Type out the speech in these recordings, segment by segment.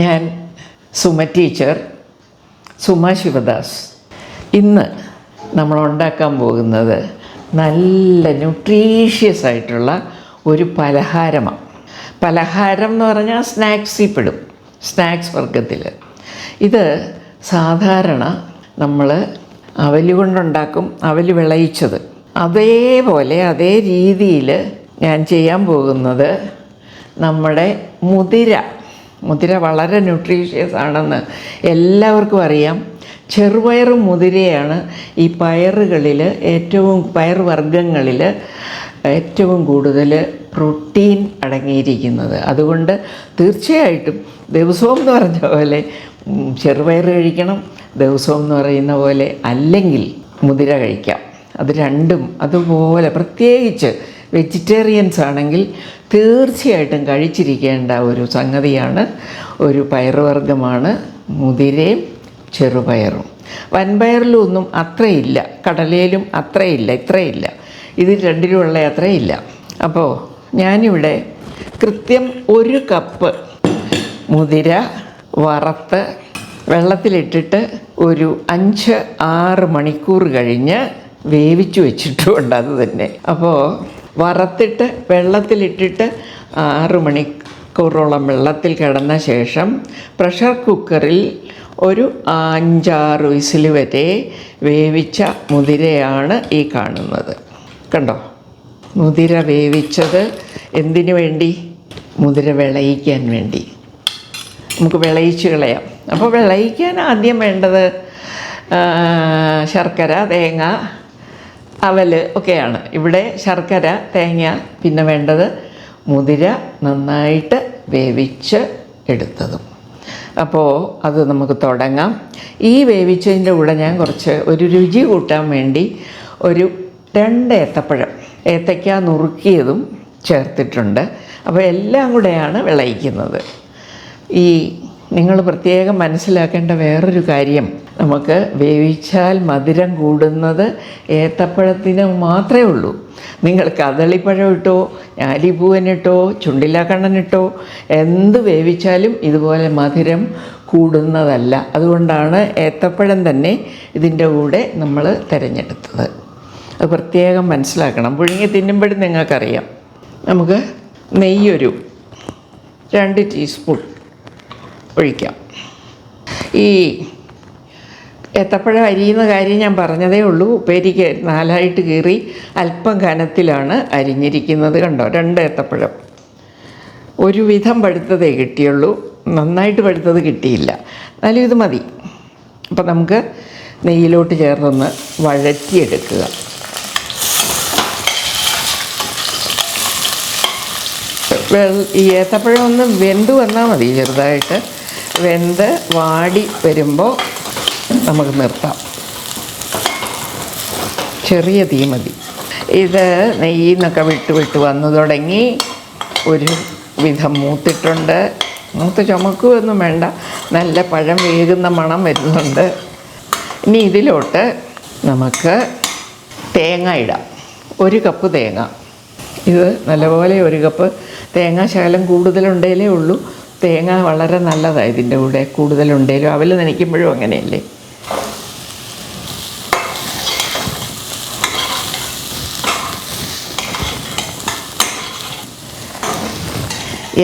ഞാൻ സുമ ടീച്ചർ, സുമ ശിവദാസ്. ഇന്ന് നമ്മൾ ഉണ്ടാക്കാൻ പോകുന്നത് നല്ല ന്യൂട്രീഷ്യസ് ആയിട്ടുള്ള ഒരു പലഹാരമാണ്. പലഹാരം എന്ന് പറഞ്ഞാൽ സ്നാക്സിൽ പെടും, സ്നാക്സ് വർഗത്തിൽ. ഇത് സാധാരണ നമ്മൾ അവല് കൊണ്ടുണ്ടാക്കും, അവല് വിളയിച്ചത്. അതേപോലെ അതേ രീതിയിൽ ഞാൻ ചെയ്യാൻ പോകുന്നത് നമ്മുടെ മുതിര വളരെ ന്യൂട്രീഷ്യസ് ആണെന്ന് എല്ലാവർക്കും അറിയാം. ചെറുപയറും മുതിരയാണ് ഈ പയർ വർഗ്ഗങ്ങളിൽ ഏറ്റവും കൂടുതൽ പ്രോട്ടീൻ അടങ്ങിയിരിക്കുന്നത്. അതുകൊണ്ട് തീർച്ചയായിട്ടും ദിവസവും എന്ന് പറഞ്ഞ പോലെ ചെറുപയർ കഴിക്കണം, ദിവസവും എന്ന് പറയുന്ന പോലെ അല്ലെങ്കിൽ മുതിര കഴിക്കാം. അത് രണ്ടും അതുപോലെ, പ്രത്യേകിച്ച് വെജിറ്റേറിയൻസ് ആണെങ്കിൽ തീർച്ചയായിട്ടും കഴിച്ചിരിക്കേണ്ട ഒരു സംഗതിയാണ്, ഒരു പയറുവർഗ്ഗമാണ് മുതിരയും ചെറുപയറും. വൻപയറിലൊന്നും അത്രയില്ല, കടലയിലും അത്രയില്ല, ഇത്രയില്ല, ഇത് രണ്ടിലുമുള്ള അത്രയില്ല. അപ്പോൾ ഞാനിവിടെ കൃത്യം 1 കപ്പ് മുതിര വറുത്ത് വെള്ളത്തിലിട്ടിട്ട് ഒരു 5-6 മണിക്കൂർ കഴിഞ്ഞ് വേവിച്ച് വെച്ചിട്ടുമുണ്ട്. അത് തന്നെ. അപ്പോൾ വറുത്തിട്ട് വെള്ളത്തിലിട്ടിട്ട് 6 മണിക്കൂറോളം വെള്ളത്തിൽ കിടന്ന ശേഷം പ്രഷർ കുക്കറിൽ ഒരു 5-6 വിസിൽ വരെ വേവിച്ച മുതിരയാണ് ഈ കാണുന്നത്. കണ്ടോ, മുതിര വേവിച്ചത് എന്തിനു വേണ്ടി? മുതിര വിളയിക്കാൻ വേണ്ടി. നമുക്ക് വിളയിച്ച് കളയാം. അപ്പോൾ വിളയിക്കാൻ ആദ്യം വേണ്ടത് ശർക്കര, തേങ്ങ, അവൽ ഒക്കെയാണ്. ഇവിടെ ശർക്കര, തേങ്ങ, പിന്നെ വേണ്ടത് മുതിര നന്നായിട്ട് വേവിച്ച് എടുത്തതും. അപ്പോൾ അത് നമുക്ക് തുടങ്ങാം. ഈ വേവിച്ചതിൻ്റെ കൂടെ ഞാൻ ഒരു രുചി കൂട്ടാൻ വേണ്ടി ഒരു 2 ഏത്തയ്ക്ക നുറുക്കിയതും ചേർത്തിട്ടുണ്ട്. അപ്പോൾ എല്ലാം കൂടെയാണ് വിളയിക്കുന്നത്. നിങ്ങൾ പ്രത്യേകം മനസ്സിലാക്കേണ്ട വേറൊരു കാര്യം, നമുക്ക് വേവിച്ചാൽ മധുരം കൂടുന്നത് ഏത്തപ്പഴത്തിന് മാത്രമേ ഉള്ളൂ. നിങ്ങൾ കദളിപ്പഴം ഇട്ടോ, ഞാലിപ്പൂവനിട്ടോ, ചുണ്ടിലാക്കണ്ണനിട്ടോ എന്ത് വേവിച്ചാലും ഇതുപോലെ മധുരം കൂടുന്നതല്ല. അതുകൊണ്ടാണ് ഏത്തപ്പഴം തന്നെ ഇതിൻ്റെ കൂടെ നമ്മൾ തിരഞ്ഞെടുത്തത്. അത് പ്രത്യേകം മനസ്സിലാക്കണം. പുഴുങ്ങി തിന്നുമ്പോഴും നിങ്ങൾക്കറിയാം. നമുക്ക് നെയ്യൊരു 2 ടീസ്പൂൺ ഒഴിക്കാം. ഈ ഏത്തപ്പഴം അരിയുന്ന കാര്യം ഞാൻ പറഞ്ഞതേ ഉള്ളൂ. ഉപ്പേരിക്ക് 4 കീറി അല്പം കനത്തിലാണ് അരിഞ്ഞിരിക്കുന്നത്. കണ്ടോ, 2 ഏത്തപ്പഴം. ഒരുവിധം പഴുത്തതേ കിട്ടിയുള്ളൂ, നന്നായിട്ട് പഴുത്തത് കിട്ടിയില്ല. എന്നാലും ഇത് മതി. അപ്പം നമുക്ക് നെയ്യിലോട്ട് ചേർത്തൊന്ന് വഴറ്റിയെടുക്കുക. ഈ ഏത്തപ്പഴം ഒന്ന് വെന്ത് വന്നാൽ മതി. ചെറുതായിട്ട് വെന്ത് വാടി വരുമ്പോൾ നമുക്ക് നിർത്താം. ചെറിയ തീ മതി. ഇത് നെയ്യിൽ നിന്നൊക്കെ വിട്ട് വന്നു തുടങ്ങി. ഒരു വിധം മൂത്തിട്ടുണ്ട്. മൂത്ത് ചുമക്കുകയൊന്നും വേണ്ട, നല്ല പഴം വേകുന്ന മണം വരുന്നുണ്ട്. ഇനി ഇതിലോട്ട് നമുക്ക് തേങ്ങ ഇടാം. 1 കപ്പ് തേങ്ങ. ഇത് നല്ലപോലെ 1 കപ്പ് തേങ്ങ. ശകലം കൂടുതലുണ്ടേലേ ഉള്ളൂ. തേങ്ങ വളരെ നല്ലതാണ് ഇതിൻ്റെ കൂടെ കൂടുതലുണ്ടേലും. അവൽ നനയ്ക്കുമ്പോഴും അങ്ങനെയല്ലേ.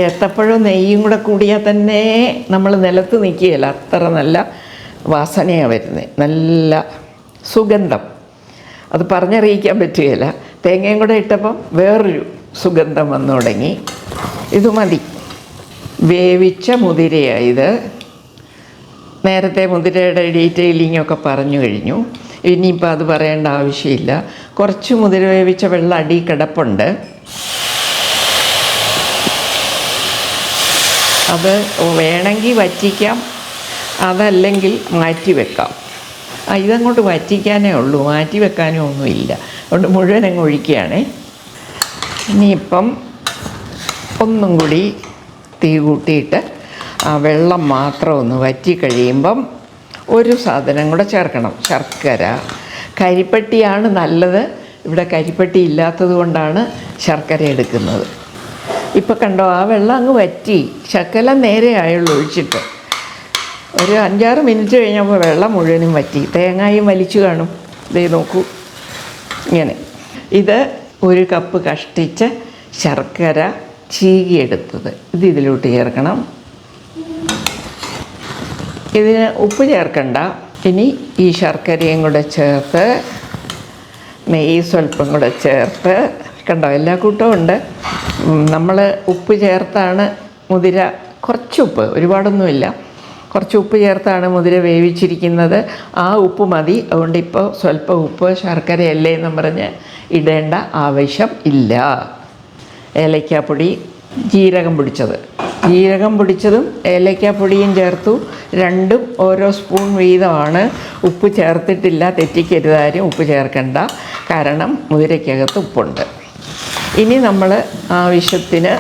ഏത്തപ്പഴവും നെയ്യും കൂടെ കൂടിയാൽ തന്നെ നമ്മൾ നിലത്ത് നിൽക്കുകയില്ല, അത്ര നല്ല വാസനയാണ് വരുന്നത്, നല്ല സുഗന്ധം. അത് പറഞ്ഞറിയിക്കാൻ പറ്റുകയില്ല. തേങ്ങയും കൂടെ ഇട്ടപ്പം വേറൊരു സുഗന്ധം വന്നു തുടങ്ങി. ഇത് മതി. വേവിച്ച മുതിരയായത്. നേരത്തെ മുതിരയുടെ ഡീറ്റെയിലിങ്ങൊക്കെ പറഞ്ഞു കഴിഞ്ഞു. ഇനിയിപ്പോൾ അത് പറയേണ്ട ആവശ്യമില്ല. കുറച്ച് മുതിര വേവിച്ച വെള്ളം അടി കിടപ്പുണ്ട്. അത് വേണമെങ്കിൽ വറ്റിക്കാം, അതല്ലെങ്കിൽ മാറ്റി വെക്കാം. ഇതങ്ങോട്ട് വറ്റിക്കാനേ ഉള്ളൂ, മാറ്റി വെക്കാനും ഒന്നുമില്ല. അതുകൊണ്ട് മുഴുവൻ അങ്ങ് ഒഴിക്കുകയാണേ. ഇനിയിപ്പം ഒന്നും കൂടി തീ കൂട്ടിയിട്ട് ആ വെള്ളം മാത്രം ഒന്ന് വറ്റി കഴിയുമ്പം ഒരു സാധനം കൂടെ ചേർക്കണം, ശർക്കര. കരിപ്പട്ടിയാണ് നല്ലത്. ഇവിടെ കരിപ്പട്ടി ഇല്ലാത്തത് കൊണ്ടാണ് ശർക്കര എടുക്കുന്നത്. ഇപ്പം കണ്ടോ, ആ വെള്ളം അങ്ങ് വറ്റി, ശകലം നേരെ ആയുള്ളൂ ഒഴിച്ചിട്ട്. ഒരു 5-6 മിനിറ്റ് കഴിഞ്ഞപ്പോൾ വെള്ളം മുഴുവനും വറ്റി, തേങ്ങായും വലിച്ചു കാണും. ദേ നോക്കൂ, ഇങ്ങനെ. ഇത് 1 കപ്പ് കഷ്ടിച്ച ശർക്കര ചീകിയെടുത്തത്, ഇത് ഇതിലോട്ട് ചേർക്കണം. ഇതിന് ഉപ്പ് ചേർക്കണ്ട. ഇനി ഈ ശർക്കരയും കൂടെ ചേർത്ത് നെയ്യ് സ്വല്പം കൂടെ ചേർത്ത്, കണ്ടോ എല്ലാ കൂട്ടവും ഉണ്ട്. നമ്മൾ ഉപ്പ് ചേർത്താണ് മുതിര, കുറച്ച് ഉപ്പ്, ഒരുപാടൊന്നുമില്ല, കുറച്ച് ഉപ്പ് ചേർത്താണ് മുതിര വേവിച്ചിരിക്കുന്നത്. ആ ഉപ്പ് മതി. അതുകൊണ്ട് ഇപ്പോൾ സ്വല്പം ഉപ്പ് ശർക്കരയല്ലേ എന്നും പറഞ്ഞ് ഇടേണ്ട ആവശ്യം ഇല്ല. ഏലക്കാപ്പൊടി, ജീരകം പൊടിച്ചതും ഏലക്കാപ്പൊടിയും ചേർത്തു. രണ്ടും ഓരോ സ്പൂൺ വീതമാണ്. ഉപ്പ് ചേർത്തിട്ടില്ല, തെറ്റിക്കരുതാരും, ഉപ്പ് ചേർക്കണ്ട, കാരണം മുതിരയ്ക്കകത്ത് ഉപ്പുണ്ട്. ഇനി നമ്മൾ ആവശ്യത്തിന്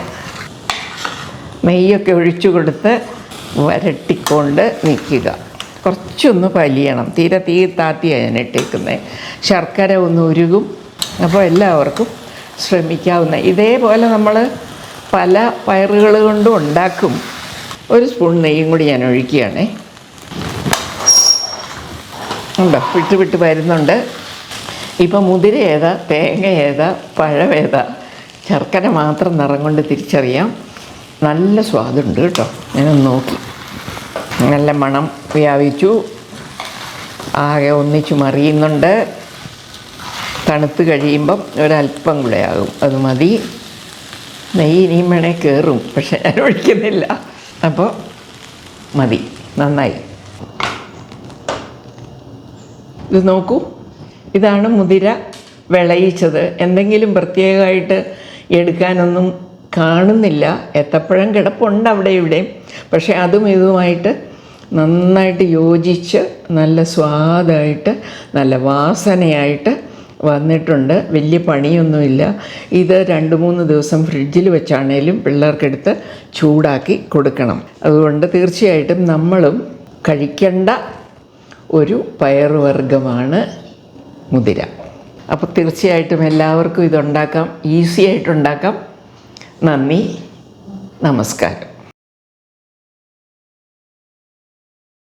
നെയ്യൊക്കെ ഒഴിച്ചു കൊടുത്ത് വരട്ടിക്കൊണ്ട് നിൽക്കുക. കുറച്ചൊന്ന് പലിയണം, തീരെ തീ താത്തിയാണ് ഞാൻ ഇട്ടേക്കുന്നത്. ശർക്കര ഒന്ന് ഉരുകും. അപ്പോൾ എല്ലാവർക്കും ശ്രമിക്കാവുന്ന ഇതേപോലെ നമ്മൾ പല പയറുകൾ കൊണ്ടും ഉണ്ടാക്കും. 1 സ്പൂൺ നെയ്യും കൂടി ഞാൻ ഒഴിക്കുകയാണേ. ഉണ്ടോ, വിട്ട് വരുന്നുണ്ട്. ഇപ്പം മുതിര ഏതാ, തേങ്ങ ഏതാ, പഴം ഏതാ, ശർക്കര മാത്രം നിറം കൊണ്ട് തിരിച്ചറിയാം. നല്ല സ്വാദുണ്ട് കേട്ടോ. ഞാനൊന്ന് നോക്കി, നല്ല മണം വ്യാപിച്ചു, ആകെ ഒന്നിച്ചു മറിയുന്നുണ്ട്. തണുത്ത് കഴിയുമ്പം ഒരല്പം കൂടെ ആകും, അത് മതി. നെയ്യ് ഇനിയും വേണേൽ കയറും, പക്ഷെ ഞാൻ ഒഴിക്കുന്നില്ല. അപ്പോൾ മതി, നന്നായി. ഇത് നോക്കൂ, ഇതാണ് മുതിര വിളയിച്ചത്. എന്തെങ്കിലും പ്രത്യേകമായിട്ട് എടുക്കാനൊന്നും കാണുന്നില്ല. ഏത്തപ്പഴം കിടപ്പുണ്ട് അവിടെ ഇവിടെയും, പക്ഷേ അതും ഇതുമായിട്ട് നന്നായിട്ട് യോജിച്ച് നല്ല സ്വാദായിട്ട് നല്ല വാസനയായിട്ട് വന്നിട്ടുണ്ട്. വലിയ പണിയൊന്നുമില്ല. ഇത് 2-3 ദിവസം ഫ്രിഡ്ജിൽ വെച്ചാണേലും പിള്ളേർക്കെടുത്ത് ചൂടാക്കി കൊടുക്കണം. അതുകൊണ്ട് തീർച്ചയായിട്ടും നമ്മളും കഴിക്കേണ്ട ഒരു പയറുവർഗ്ഗമാണ് മുതിര. അപ്പോൾ തീർച്ചയായിട്ടും എല്ലാവർക്കും ഇതുണ്ടാക്കാം, ഈസി ആയിട്ടുണ്ടാക്കാം. നന്ദി, നമസ്കാരം.